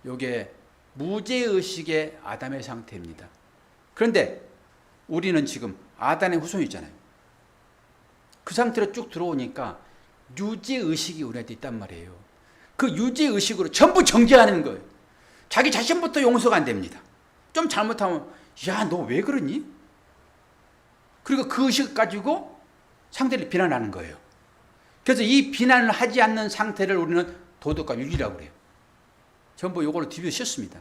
이게 무죄의식의 아담의 상태입니다. 그런데 우리는 지금 아담의 후손이잖아요. 그 상태로 쭉 들어오니까 유죄의식이 우리한테 있단 말이에요. 그 유죄의식으로 전부 정죄하는 거예요. 자기 자신부터 용서가 안 됩니다. 좀 잘못하면 야, 너 왜 그러니? 그리고 그 의식 가지고 상대를 비난하는 거예요. 그래서 이 비난을 하지 않는 상태를 우리는 도덕과 윤리라고 그래요. 전부 이걸로 뒤집어 씌웠습니다.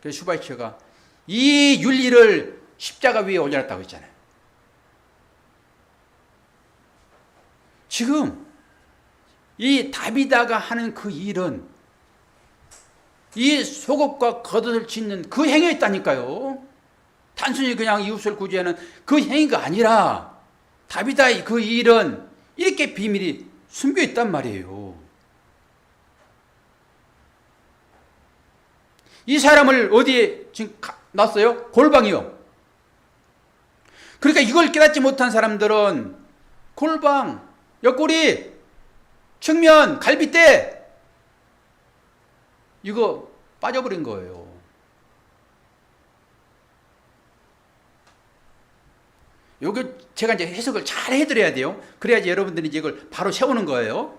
그래서 슈바이처가 이 윤리를 십자가 위에 올려놨다고 했잖아요. 지금 이 다비다가 하는 그 일은 이 속옷과 겉옷을 짓는 그 행위였다니까요. 단순히 그냥 이웃을 구제하는 그 행위가 아니라 다비다의 그 일은 이렇게 비밀이 숨겨 있단 말이에요. 이 사람을 어디에 지금 놨어요? 골방이요. 그러니까 이걸 깨닫지 못한 사람들은 골방, 옆구리, 측면, 갈빗대 이거 빠져버린 거예요. 요게 제가 이제 해석을 잘 해드려야 돼요. 그래야지 여러분들이 이제 이걸 바로 세우는 거예요.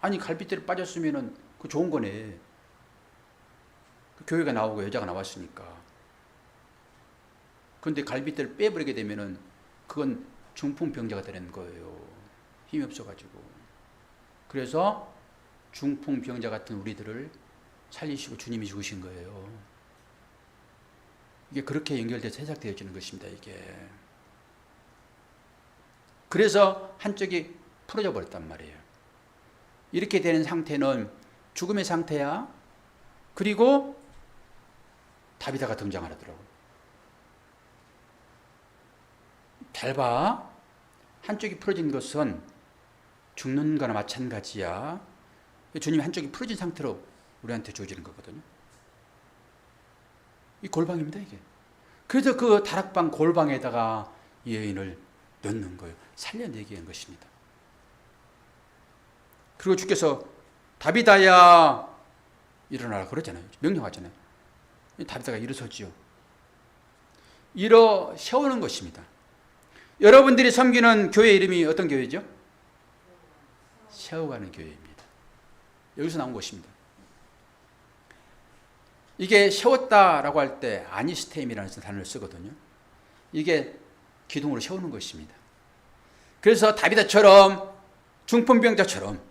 아니 갈빗대를 빠졌으면은 그 좋은 거네. 그 교회가 나오고 여자가 나왔으니까. 그런데 갈빗대를 빼버리게 되면은 그건 중풍병자가 되는 거예요. 힘이 없어가지고. 그래서 중풍병자 같은 우리들을 살리시고 주님이 죽으신 거예요. 이게 그렇게 연결돼서 해석되어지는 것입니다. 이게. 그래서 한쪽이 풀어져 버렸단 말이에요. 이렇게 되는 상태는 죽음의 상태야. 그리고 다비다가 등장하더라고요. 잘 봐. 한쪽이 풀어진 것은 죽는 거나 마찬가지야. 주님이 한쪽이 풀어진 상태로 우리한테 주어지는 거거든요. 이 골방입니다, 이게. 그래서 그 다락방 골방에다가 이 여인을 넣는 거예요. 살려내기 위한 것입니다. 그리고 주께서 다비다야 일어나라 그러잖아요. 명령하잖아요. 다비다가 일어서지요. 일어 세우는 것입니다. 여러분들이 섬기는 교회 이름이 어떤 교회죠? 세워가는 교회입니다. 여기서 나온 것입니다. 이게 세웠다라고 할 때 아니스템이라는 단어를 쓰거든요. 이게 기둥으로 세우는 것입니다. 그래서 다비다처럼 중풍병자처럼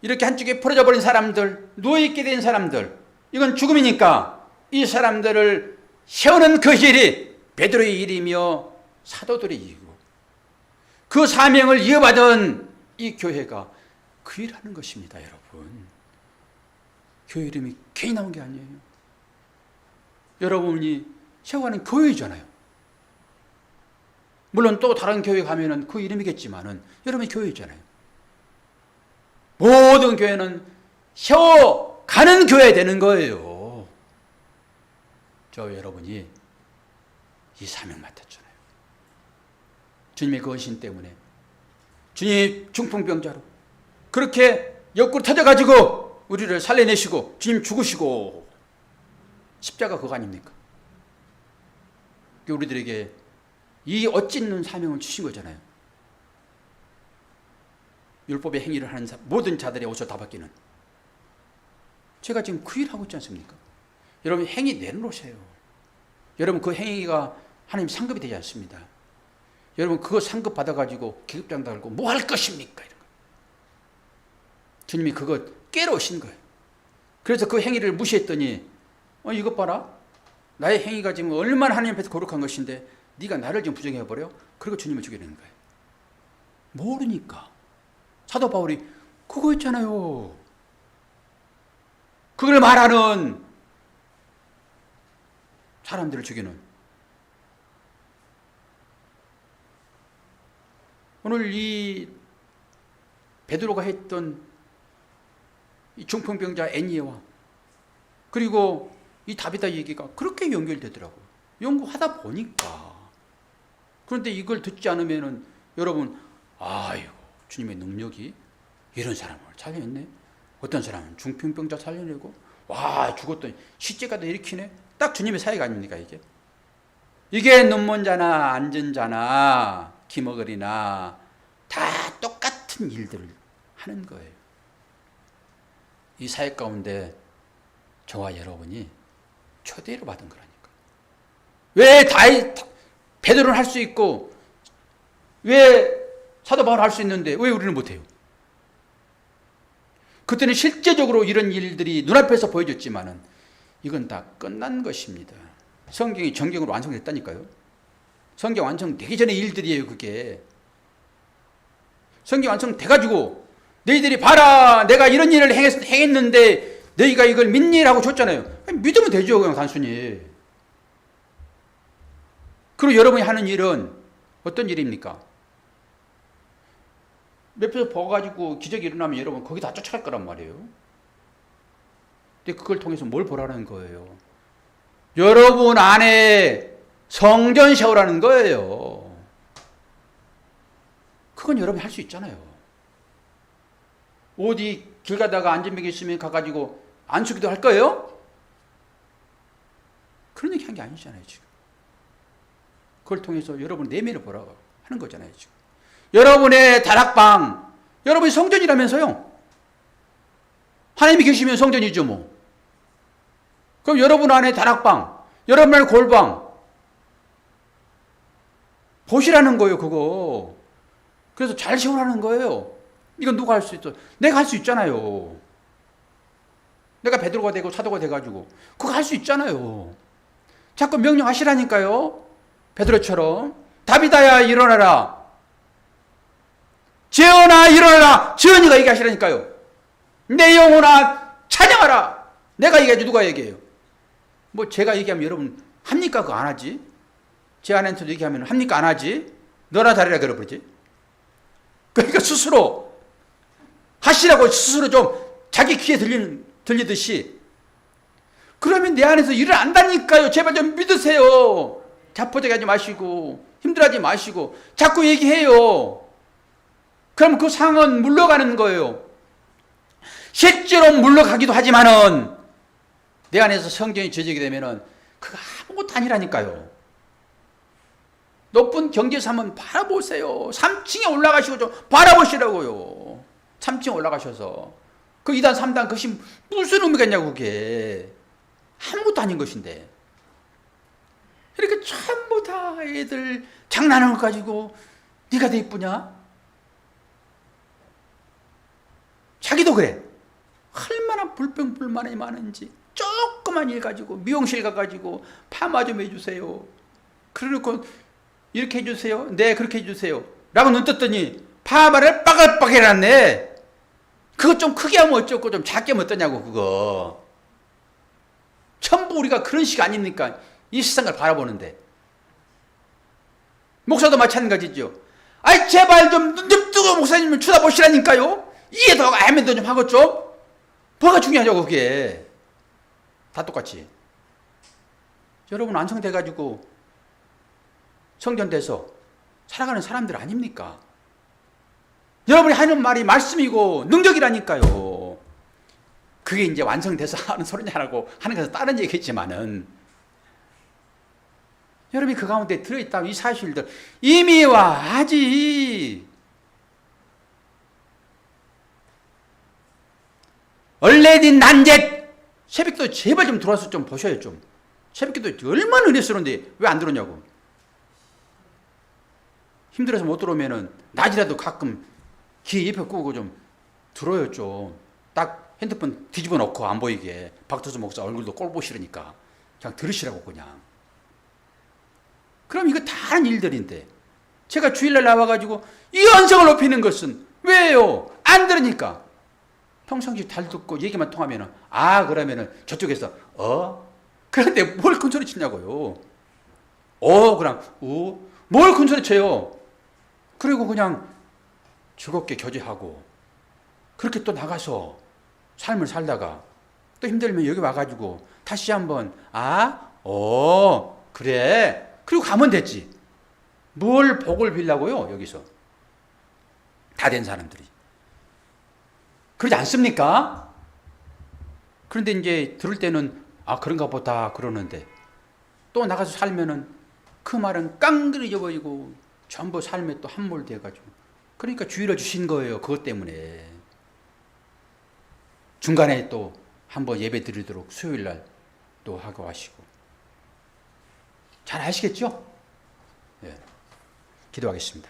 이렇게 한쪽에 풀어져 버린 사람들, 누워있게 된 사람들, 이건 죽음이니까 이 사람들을 세우는 그 일이 베드로의 일이며 사도들의 일이고 그 사명을 이어받은 이 교회가 그 일을 하는 것입니다. 여러분, 교회 이름이 괜히 나온 게 아니에요. 여러분이 세워가는 교회잖아요. 물론 또 다른 교회 가면은 그 이름이겠지만은 여러분이 교회잖아요. 모든 교회는 세워가는 교회 되는 거예요. 저 여러분이 이 사명 맡았잖아요. 주님의 그 헌신 때문에 주님 중풍병자로 그렇게 옆구리 터져가지고 우리를 살려내시고 주님 죽으시고 십자가 그거 아닙니까? 우리들에게 이 어찌 있는 사명을 주신 거잖아요. 율법의 행위를 하는 모든 자들의 옷을 다 벗기는. 제가 지금 그 일을 하고 있지 않습니까? 여러분 행위 내놓으세요. 여러분 그 행위가 하나님 상급이 되지 않습니다. 여러분 그거 상급 받아가지고 계급장 달고 뭐 할 것입니까? 이런 거. 주님이 그거 깨러 오신 거예요. 그래서 그 행위를 무시했더니 이것 봐라. 나의 행위가 지금 얼마나 하나님 앞에서 거룩한 것인데 네가 나를 지금 부정해버려? 그리고 주님을 죽이려는 거예요. 모르니까. 사도 바울이 그거 있잖아요. 그걸 말하는 사람들을 죽이는. 오늘 이 베드로가 했던 이 중풍병자 애니에와 그리고 이 다비다 얘기가 그렇게 연결되더라고요. 연구하다 보니까. 그런데 이걸 듣지 않으면은 여러분, 아이고, 주님의 능력이 이런 사람을 살려냈네. 어떤 사람은 중풍병자 살려내고, 와, 죽었더니 시체가 더 일으키네. 딱 주님의 사역 아닙니까, 이게? 이게 눈먼 자나 앉은 자나 기머거리나 다 똑같은 일들을 하는 거예요. 이 사역 가운데 저와 여러분이 초대를 받은 거라니까. 왜 베드로는 할 수 있고 왜 사도 바울은 할 수 있는데 왜 우리는 못해요? 그때는 실제적으로 이런 일들이 눈앞에서 보여졌지만은 이건 다 끝난 것입니다. 성경이 정경으로 완성됐다니까요. 성경 완성되기 전에 일들이에요, 그게. 성경 완성돼가지고 너희들이 봐라, 내가 이런 일을 행했는데 너희가 이걸 믿니라고 줬잖아요. 믿으면 되죠, 그냥 단순히. 그리고 여러분이 하는 일은 어떤 일입니까? 옆에서 봐가지고 기적이 일어나면 여러분 거기 다 쫓아갈 거란 말이에요. 근데 그걸 통해서 뭘 보라는 거예요? 여러분 안에 성전 세우라는 거예요. 그건 여러분이 할 수 있잖아요. 어디 길 가다가 안전병이 있으면 가가지고 안수기도 할 거예요? 그런 얘기 한 게 아니잖아요, 지금. 그걸 통해서 여러분 내면을 보라고 하는 거잖아요, 지금. 여러분의 다락방, 여러분이 성전이라면서요. 하나님이 계시면 성전이죠, 뭐. 그럼 여러분 안에 다락방, 여러분 안에 골방, 보시라는 거예요, 그거. 그래서 잘 세우라는 거예요. 이건 누가 할 수 있어? 내가 할 수 있잖아요. 내가 베드로가 되고 사도가 돼가지고. 그거 할 수 있잖아요. 자꾸 명령하시라니까요. 베드로처럼. 다비다야 일어나라. 재현아 일어나라. 재현이가 얘기하시라니까요. 내 영혼아 찬양하라. 내가 얘기하지 누가 얘기해요? 뭐 제가 얘기하면 여러분 합니까? 그거 안 하지? 제 아내한테도 얘기하면 합니까? 안 하지? 너나 잘해라 그러버리지. 그러니까 스스로 하시라고 스스로 좀 자기 귀에 들리듯이 그러면 내 안에서 일을 안다니까요. 제발 좀 믿으세요. 자포자기하지 마시고 힘들어하지 마시고 자꾸 얘기해요. 그럼 그 상은 물러가는 거예요. 실제로 물러가기도 하지만은 내 안에서 성경이 젖게 되면은 그거 아무것도 아니라니까요. 높은 경계에서 한번 바라보세요. 3층에 올라가시고 좀 바라보시라고요. 3층에 올라가셔서 그 2단 3단 그것이 무슨 의미가 있냐고. 그게 아무것도 아닌 것인데 이렇게 전부 다 애들 장난하는 거 가지고 네가 더 이쁘냐? 자기도 그래. 얼마나 불평불만이 많은지 조그만 일 가지고 미용실 가가지고 파마 좀 해주세요. 그러놓고 이렇게 해주세요. 네 그렇게 해주세요. 라고 눈 떴더니 파마를 빠글빠글 해놨네. 그거 좀 크게 하면 어쩌고 좀 작게 하면 어떠냐고. 그거 전부 우리가 그런 식 아닙니까? 이 세상을 바라보는데. 목사도 마찬가지죠. 아이 제발 좀 눈 좀 뜨고 목사님을 쳐다보시라니까요. 이해도 하고 애면도 좀 하고 좀. 뭐가 중요하냐고. 그게 다 똑같이. 여러분 완성돼가지고 성전돼서 살아가는 사람들 아닙니까? 여러분이 하는 말이 말씀이고 능력이라니까요. 그게 이제 완성돼서 하는 소리냐라고 하는 것은 다른 얘기겠지만은 여러분이 그 가운데 들어있다면 이 사실들 이미와 아직 얼레딘 난젯 새벽도 제발 좀 들어와서 좀 보셔요. 좀 새벽기도 얼마나 은혜스러운데 왜 안 들어오냐고. 힘들어서 못 들어오면은 낮이라도 가끔 귀에 옆에 끄고 좀 들어요. 좀 딱 핸드폰 뒤집어 놓고 안 보이게. 박도수 목사 얼굴도 꼴 보시려니까 그냥 들으시라고. 그냥 그럼 이거 다 하는 일들인데 제가 주일날 나와가지고 이 언성을 높이는 것은 왜요? 안 들으니까. 평상시 잘 듣고 얘기만 통하면은 그러면은 저쪽에서 그런데 뭘 큰 소리 치냐고요. 그냥 뭘 큰 소리 쳐요. 그리고 그냥 즐겁게 교제하고 그렇게 또 나가서 삶을 살다가 또 힘들면 여기 와가지고 다시 한번 그래 그리고 가면 됐지. 뭘 복을 빌라고요. 여기서 다 된 사람들이 그러지 않습니까? 그런데 이제 들을 때는 그런가 보다 그러는데 또 나가서 살면은 그 말은 깡그리 잊어버리고 전부 삶에 또 함몰돼가지고 그러니까 주의를 주신 거예요. 그것 때문에 중간에 또 한번 예배 드리도록 수요일날 또 하고 하시고 잘 아시겠죠? 예. 기도하겠습니다.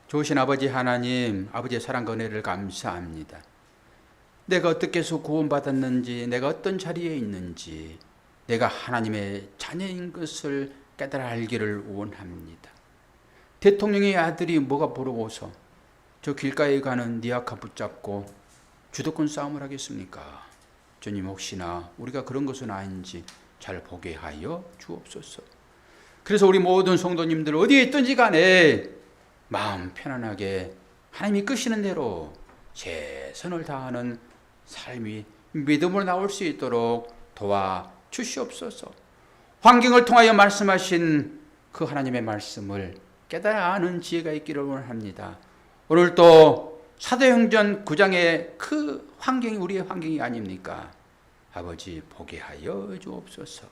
좋으신 아버지 하나님, 아버지의 사랑과 은혜를 감사합니다. 내가 어떻게 해서 구원받았는지, 내가 어떤 자리에 있는지, 내가 하나님의 자녀인 것을 깨달아 알기를 원합니다. 대통령의 아들이 뭐가 부러워서 저 길가에 가는 니아카 붙잡고 주도권 싸움을 하겠습니까? 주님, 혹시나 우리가 그런 것은 아닌지 잘 보게 하여 주옵소서. 그래서 우리 모든 성도님들 어디에 있든지 간에 마음 편안하게 하나님이 끄시는 대로 최선을 다하는 삶이 믿음으로 나올 수 있도록 도와주시옵소서. 환경을 통하여 말씀하신 그 하나님의 말씀을 깨달아 아는 지혜가 있기를 원합니다. 오늘도 사도행전 9장의 그 환경이 우리의 환경이 아닙니까? 아버지 보게 하여 주옵소서.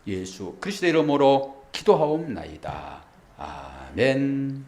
예수 그리스도의 이름으로 기도하옵나이다. 아멘.